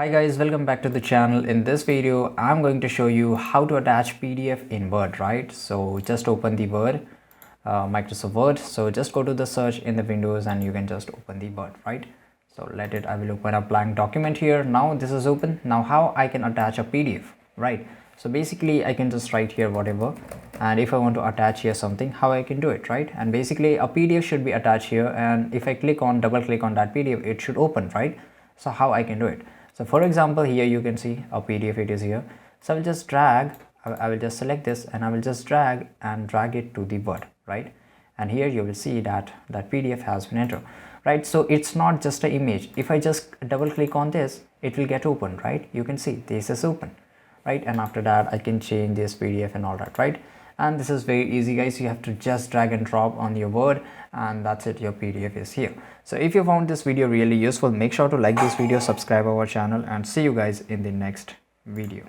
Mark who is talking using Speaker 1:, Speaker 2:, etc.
Speaker 1: Hi guys, welcome back to the channel. In this video I'm going to show you how to attach PDF in Word, right? So just open the Word, Microsoft Word. So just go to the search in the Windows and you can just open the Word, right? So I will open a blank document here. Now this is open. Now how I can attach a PDF, right? So basically I can just write here whatever, and if I want to attach here something, how I can do it, right? And basically a PDF should be attached here, and if I double click on that PDF, it should open, right? So how I can do it? So for example, here you can see a PDF, it is here. So I will just drag, I will just select this and I will just drag it to the Word, right? And here you will see that PDF has been entered, right? So it's not just an image. If I just double click on this, it will get open, right? You can see this is open, right? And after that I can change this PDF and all that, right? And this is very easy guys. You have to just drag and drop on your Word and that's it, your PDF is here. So if you found this video really useful, make sure to like this video, subscribe our channel, and see you guys in the next video.